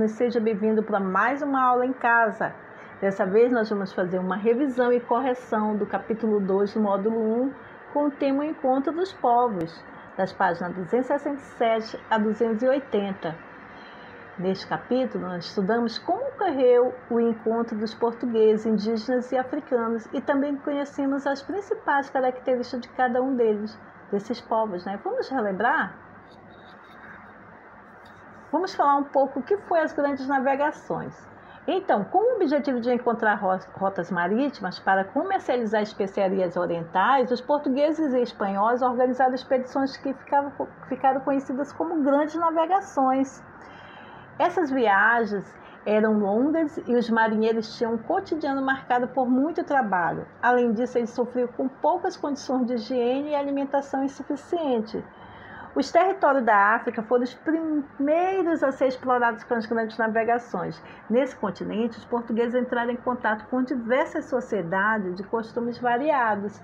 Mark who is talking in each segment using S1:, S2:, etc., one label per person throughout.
S1: aluno, e seja bem-vindo para mais uma aula em casa. Dessa vez nós vamos fazer uma revisão e correção do capítulo 2 do módulo 1 com o tema Encontro dos Povos, das páginas 267 a 280. Neste capítulo nós estudamos como ocorreu o encontro dos portugueses, indígenas e africanos, e também conhecemos as principais características de cada um desses povos, né? Vamos relembrar? Vamos falar um pouco o que foi as grandes navegações. Então, com o objetivo de encontrar rotas marítimas para comercializar especiarias orientais, os portugueses e espanhóis organizaram expedições que ficaram conhecidas como grandes navegações. Essas viagens eram longas e os marinheiros tinham um cotidiano marcado por muito trabalho. Além disso, eles sofriam com poucas condições de higiene e alimentação insuficiente. Os territórios da África foram os primeiros a ser explorados com as grandes navegações. Nesse continente, os portugueses entraram em contato com diversas sociedades de costumes variados.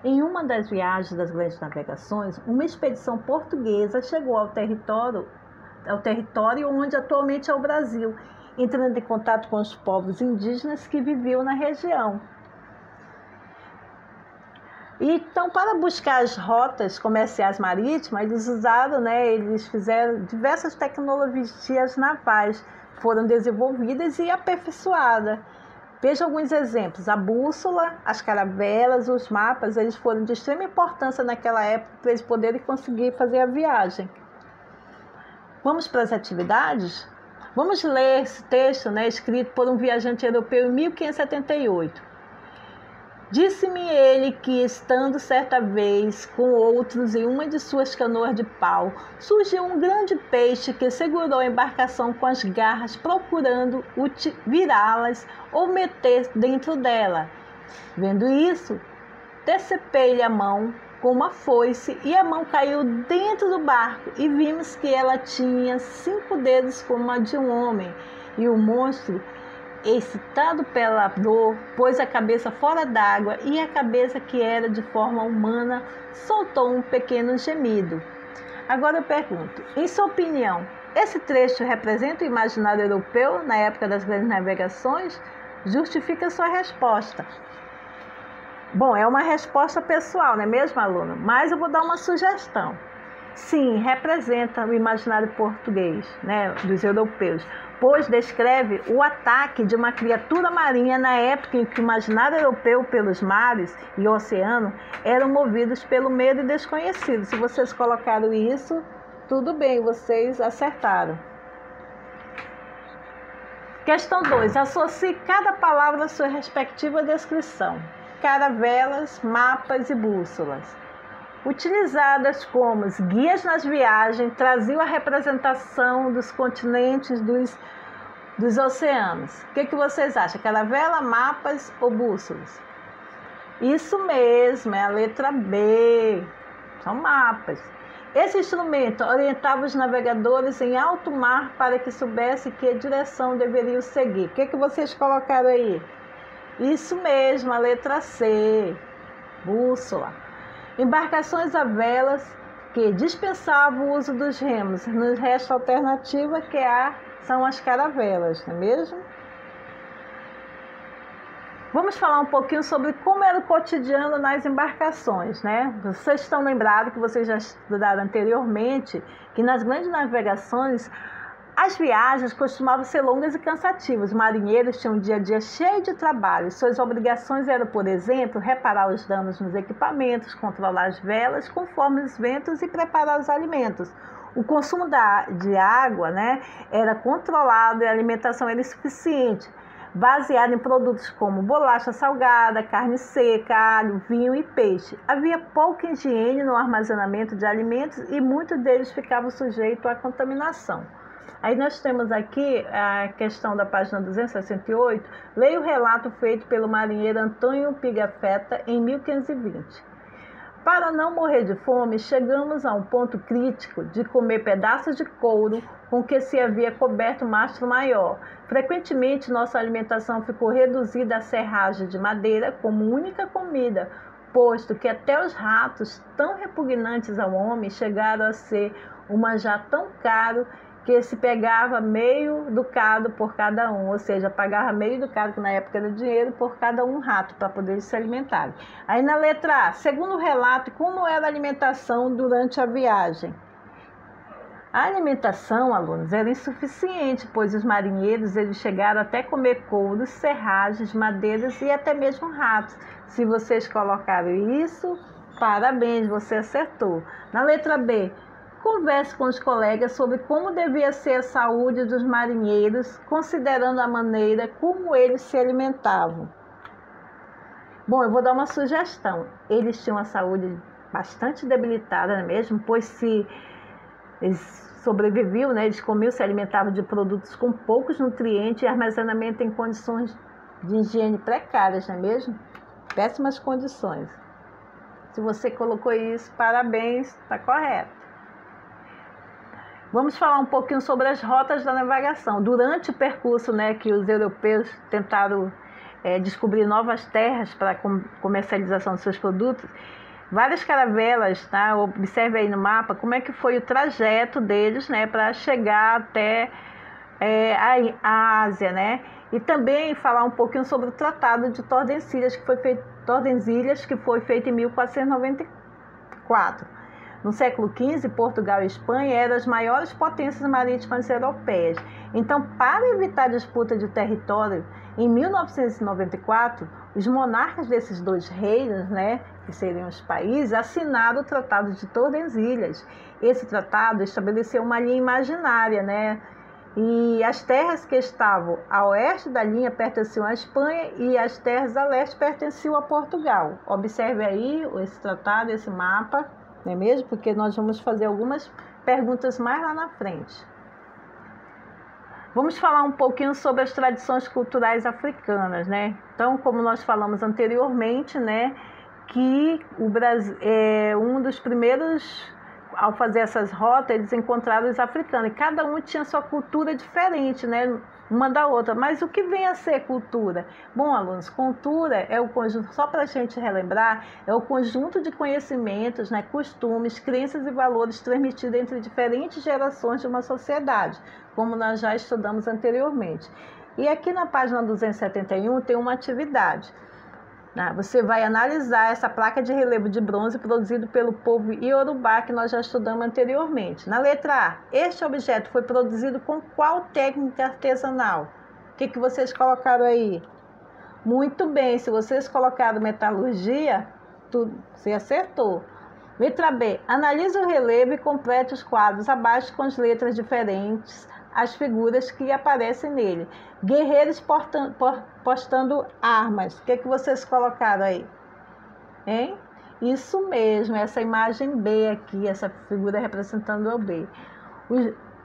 S1: Em uma das viagens das grandes navegações, uma expedição portuguesa chegou ao território onde atualmente é o Brasil, entrando em contato com os povos indígenas que viviam na região. Então, para buscar as rotas comerciais marítimas, eles fizeram diversas tecnologias navais, foram desenvolvidas e aperfeiçoadas. Veja alguns exemplos: a bússola, as caravelas, os mapas, eles foram de extrema importância naquela época para eles poderem conseguir fazer a viagem. Vamos para as atividades? Vamos ler esse texto, escrito por um viajante europeu em 1578. Disse-me ele que, estando certa vez com outros em uma de suas canoas de pau, surgiu um grande peixe que segurou a embarcação com as garras, procurando virá-las ou meter dentro dela. Vendo isso, decepei-lhe a mão com uma foice e a mão caiu dentro do barco, e vimos que ela tinha 5 dedos como a de um homem, e o monstro, excitado pela dor, pôs a cabeça fora d'água, e a cabeça, que era de forma humana, soltou um pequeno gemido. Agora eu pergunto, em sua opinião, esse trecho representa o imaginário europeu na época das grandes navegações? Justifica sua resposta. Bom, é uma resposta pessoal, não é mesmo, aluno? Mas eu vou dar uma sugestão. Sim, representa o imaginário português, dos europeus, pois descreve o ataque de uma criatura marinha na época em que o imaginário europeu pelos mares e o oceano eram movidos pelo medo e desconhecido. Se vocês colocaram isso, tudo bem, vocês acertaram. Questão 2. Associe cada palavra à sua respectiva descrição. Caravelas, mapas e bússolas. Utilizadas como guias nas viagens, traziam a representação dos continentes dos oceanos. O que vocês acham? Caravela, mapas ou bússolas? Isso mesmo, é a letra B. São mapas. Esse instrumento orientava os navegadores em alto mar para que soubessem que direção deveriam seguir. O que vocês colocaram aí? Isso mesmo, a letra C. Bússola. Embarcações a velas que dispensavam o uso dos remos. Nos resta a alternativa, que são as caravelas, não é mesmo? Vamos falar um pouquinho sobre como era o cotidiano nas embarcações, Vocês estão lembrados, que vocês já estudaram anteriormente, que nas grandes navegações as viagens costumavam ser longas e cansativas. Os marinheiros tinham um dia a dia cheio de trabalho. Suas obrigações eram, por exemplo, reparar os danos nos equipamentos, controlar as velas conforme os ventos e preparar os alimentos. O consumo de água era controlado e a alimentação era insuficiente, baseada em produtos como bolacha salgada, carne seca, alho, vinho e peixe. Havia pouca higiene no armazenamento de alimentos e muitos deles ficavam sujeitos à contaminação. Aí nós temos aqui a questão da página 268. Leia o relato feito pelo marinheiro Antônio Pigafetta em 1520. Para não morrer de fome, chegamos a um ponto crítico de comer pedaços de couro com que se havia coberto o mastro maior. Frequentemente, nossa alimentação ficou reduzida a serragem de madeira como única comida, posto que até os ratos, tão repugnantes ao homem, chegaram a ser um manjar tão caro que se pegava meio ducado por cada um, ou seja, pagava meio ducado, que na época era dinheiro, por cada um rato, para poder se alimentar. Aí na letra A, segundo o relato, como era a alimentação durante a viagem? A alimentação, alunos, era insuficiente, pois os marinheiros eles chegaram até comer couros, serragens, madeiras e até mesmo ratos. Se vocês colocaram isso, parabéns, você acertou. Na letra B, converse com os colegas sobre como devia ser a saúde dos marinheiros, considerando a maneira como eles se alimentavam. Bom, eu vou dar uma sugestão. Eles tinham a saúde bastante debilitada, não é mesmo? Pois se eles sobreviviam, né? Eles comiam, se alimentavam de produtos com poucos nutrientes e armazenamento em condições de higiene precárias, não é mesmo? Péssimas condições. Se você colocou isso, parabéns, está correto. Vamos falar um pouquinho sobre as rotas da navegação. Durante o percurso, né, que os europeus tentaram descobrir novas terras para a comercialização dos seus produtos, várias caravelas, tá? Observe aí no mapa como é que foi o trajeto deles, né, para chegar até a Ásia, né? E também falar um pouquinho sobre o Tratado de Tordesilhas, que foi feito em 1494. No século XV, Portugal e Espanha eram as maiores potências marítimas europeias. Então, para evitar disputa de território, em 1994, os monarcas desses dois reinos, né, que seriam os países, assinaram o Tratado de Tordesilhas. Esse tratado estabeleceu uma linha imaginária, né, e as terras que estavam a oeste da linha pertenciam à Espanha e as terras a leste pertenciam a Portugal. Observe aí esse tratado, esse mapa, não é mesmo? Porque nós vamos fazer algumas perguntas mais lá na frente. Vamos falar um pouquinho sobre as tradições culturais africanas, né? Então, como nós falamos anteriormente, né, que o Brasil é um dos primeiros, ao fazer essas rotas, eles encontraram os africanos. E cada um tinha sua cultura diferente, né, uma da outra. Mas o que vem a ser cultura? Bom, alunos, cultura é o conjunto, só para a gente relembrar, é o conjunto de conhecimentos, né, costumes, crenças e valores transmitidos entre diferentes gerações de uma sociedade, como nós já estudamos anteriormente. E aqui na página 271 tem uma atividade. Você vai analisar essa placa de relevo de bronze produzido pelo povo Iorubá, que nós já estudamos anteriormente. Na letra A, este objeto foi produzido com qual técnica artesanal? O que vocês colocaram aí? Muito bem, se vocês colocaram metalurgia, você acertou. Letra B, analise o relevo e complete os quadros abaixo com as letras diferentes, as figuras que aparecem nele. Guerreiros postando armas. O que vocês colocaram aí? Hein? Isso mesmo, essa imagem B aqui, essa figura representando o B.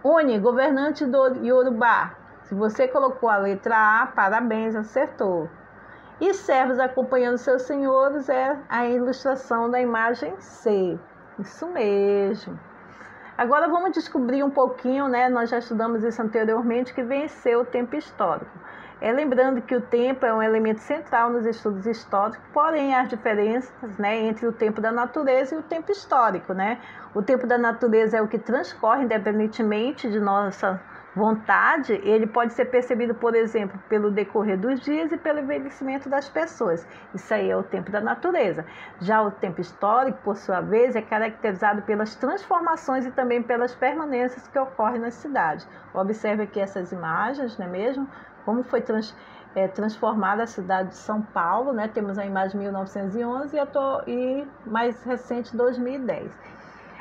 S1: Oni, governante do Iorubá. Se você colocou a letra A, parabéns, acertou. E servos acompanhando seus senhores é a ilustração da imagem C. Isso mesmo. Agora vamos descobrir um pouquinho, né? Nós já estudamos isso anteriormente, que venceu o tempo histórico. Lembrando que o tempo é um elemento central nos estudos históricos, porém as diferenças, né, entre o tempo da natureza e o tempo histórico, né? O tempo da natureza é o que transcorre independentemente de nossa vontade. Ele pode ser percebido, por exemplo, pelo decorrer dos dias e pelo envelhecimento das pessoas. Isso aí é o tempo da natureza. Já o tempo histórico, por sua vez, é caracterizado pelas transformações e também pelas permanências que ocorrem na cidade. Observe aqui essas imagens, não é mesmo? Como foi transformada a cidade de São Paulo, né? Temos a imagem de 1911 e mais recente 2010.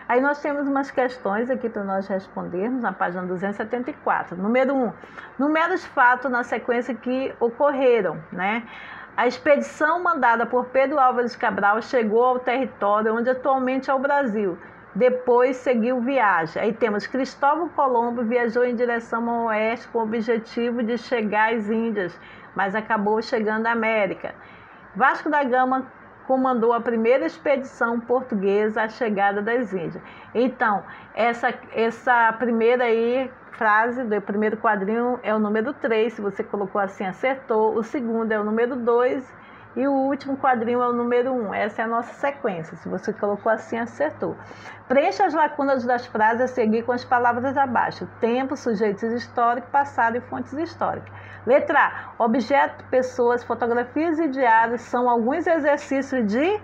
S1: Aí nós temos umas questões aqui para nós respondermos na página 274. Número 1. Numere os fatos na sequência que ocorreram, né? A expedição mandada por Pedro Álvares Cabral chegou ao território onde atualmente é o Brasil. Depois seguiu viagem. Aí temos Cristóvão Colombo viajou em direção ao oeste com o objetivo de chegar às Índias, mas acabou chegando à América. Vasco da Gama comandou a primeira expedição portuguesa à chegada das Índias. Então, essa primeira aí, frase do primeiro quadrinho é o número 3, se você colocou assim, acertou. O segundo é o número 2 E o último quadrinho é o número 1. Essa é a nossa sequência. Se você colocou assim, acertou. Preencha as lacunas das frases a seguir com as palavras abaixo. Tempo, sujeitos históricos, passado e fontes históricas. Letra A. Objeto, pessoas, fotografias e diários são alguns exercícios de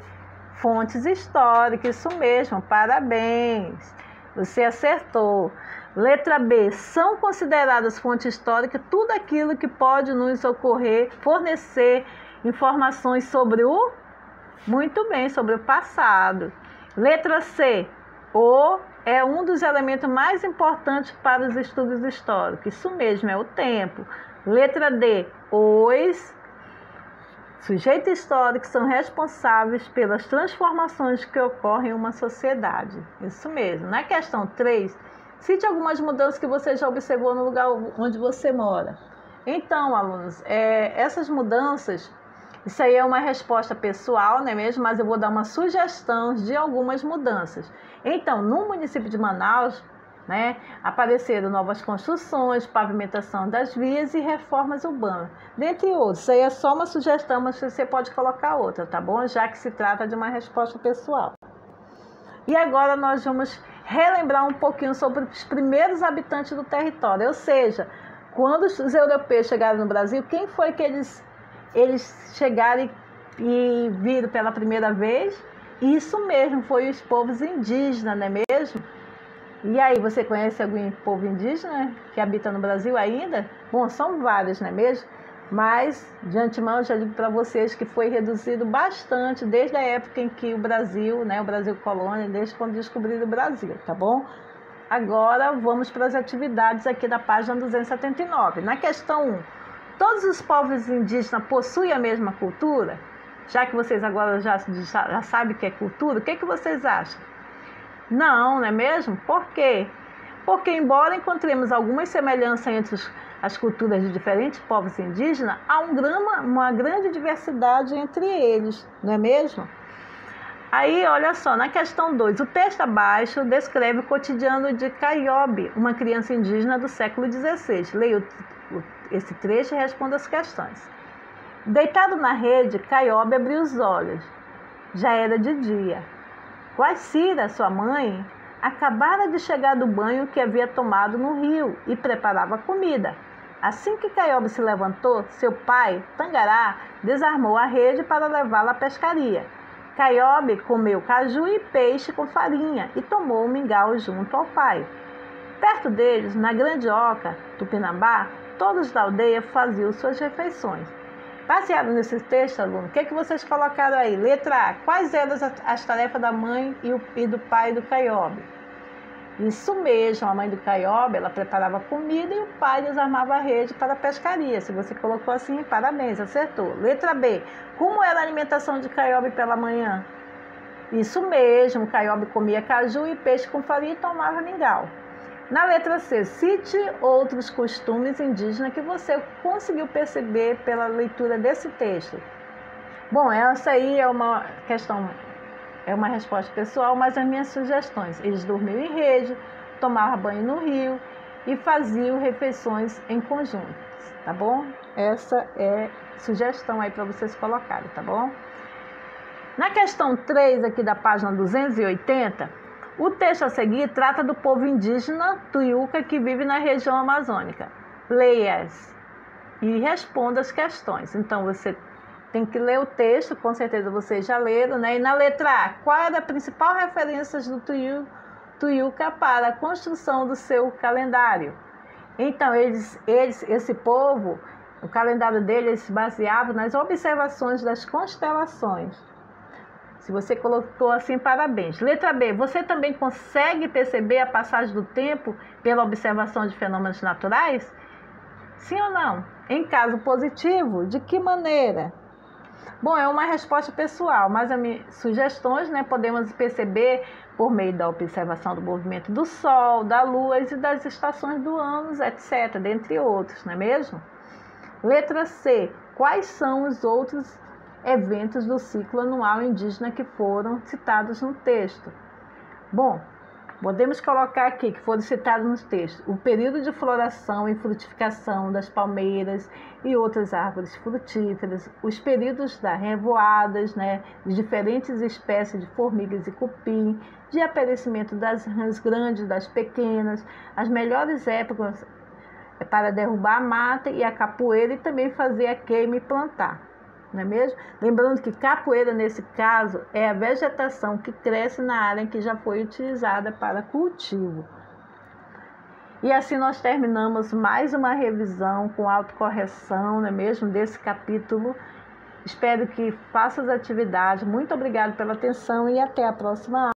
S1: fontes históricas. Isso mesmo, parabéns. Você acertou. Letra B. São consideradas fontes históricas tudo aquilo que pode nos ocorrer, fornecer informações sobre o... Muito bem, sobre o passado. Letra C. O é um dos elementos mais importantes para os estudos históricos. Isso mesmo, é o tempo. Letra D. Os sujeitos históricos são responsáveis pelas transformações que ocorrem em uma sociedade. Isso mesmo. Na questão 3, cite algumas mudanças que você já observou no lugar onde você mora. Então, alunos, essas mudanças, isso aí é uma resposta pessoal, não é mesmo? Mas eu vou dar uma sugestão de algumas mudanças. Então, no município de Manaus, né, apareceram novas construções, pavimentação das vias e reformas urbanas, dentre outros. Isso aí é só uma sugestão, mas você pode colocar outra, tá bom? Já que se trata de uma resposta pessoal. E agora nós vamos relembrar um pouquinho sobre os primeiros habitantes do território, ou seja, quando os europeus chegaram no Brasil, quem foi que eles chegaram e viram pela primeira vez? Isso mesmo, foi os povos indígenas, não é mesmo? E aí, você conhece algum povo indígena que habita no Brasil ainda? Bom, são vários, não é mesmo? Mas, de antemão, eu já digo para vocês que foi reduzido bastante desde a época em que o Brasil, né, o Brasil colônia, desde quando descobriram o Brasil, tá bom? Agora, vamos para as atividades aqui da página 279. Na questão 1, todos os povos indígenas possuem a mesma cultura? Já que vocês agora já sabem o que é cultura, o que vocês acham? Não, não é mesmo? Por quê? Porque, embora encontremos algumas semelhanças entre as culturas de diferentes povos indígenas, há uma grande diversidade entre eles, não é mesmo? Aí, olha só, na questão 2, o texto abaixo descreve o cotidiano de Caiobe, uma criança indígena do século XVI. Leia esse trecho e responda as questões. Deitado na rede, Caiobe abriu os olhos. Já era de dia. Guacira, sua mãe, acabara de chegar do banho que havia tomado no rio e preparava comida. Assim que Caiobe se levantou, seu pai, Tangará, desarmou a rede para levá-la à pescaria. Caiobe comeu caju e peixe com farinha e tomou um mingau junto ao pai. Perto deles, na grande oca, Tupinambá, todos da aldeia faziam suas refeições. Baseado nesse texto, aluno, o que vocês colocaram aí? Letra A. Quais eram as tarefas da mãe e do pai do Caiobe? Isso mesmo, a mãe do Caiobe, ela preparava comida e o pai desarmava a rede para a pescaria. Se você colocou assim, parabéns, acertou. Letra B. Como era a alimentação de Caiobe pela manhã? Isso mesmo, Caiobe comia caju e peixe com farinha e tomava mingau. Na letra C, cite outros costumes indígenas que você conseguiu perceber pela leitura desse texto. Bom, essa aí é uma questão, é uma resposta pessoal, mas as minhas sugestões. Eles dormiam em rede, tomavam banho no rio e faziam refeições em conjunto, tá bom? Essa é sugestão aí para vocês colocarem, tá bom? Na questão 3 aqui da página 280, o texto a seguir trata do povo indígena Tuiuca que vive na região amazônica. Leia-as e responda as questões. Então, você tem que ler o texto, com certeza vocês já leram, né? E na letra A, qual era a principal referência do Tuiuca para a construção do seu calendário? Então, esse povo, o calendário deles se baseava nas observações das constelações. Se você colocou assim, parabéns. Letra B, você também consegue perceber a passagem do tempo pela observação de fenômenos naturais? Sim ou não? Em caso positivo, de que maneira? Bom, é uma resposta pessoal, mas as minhas sugestões, né, podemos perceber por meio da observação do movimento do Sol, da Lua e das estações do ano, etc., dentre outros, não é mesmo? Letra C, quais são os outros eventos do ciclo anual indígena que foram citados no texto? Bom, Podemos colocar aqui, que foram citados nos textos, o período de floração e frutificação das palmeiras e outras árvores frutíferas, os períodos das revoadas, né, de diferentes espécies de formigas e cupim, de aparecimento das rãs grandes, das pequenas, as melhores épocas para derrubar a mata e a capoeira e também fazer a queima e plantar. Não é mesmo? Lembrando que capoeira, nesse caso, é a vegetação que cresce na área em que já foi utilizada para cultivo. E assim nós terminamos mais uma revisão com autocorreção, não é mesmo, desse capítulo. Espero que faça as atividades. Muito obrigada pela atenção e até a próxima aula.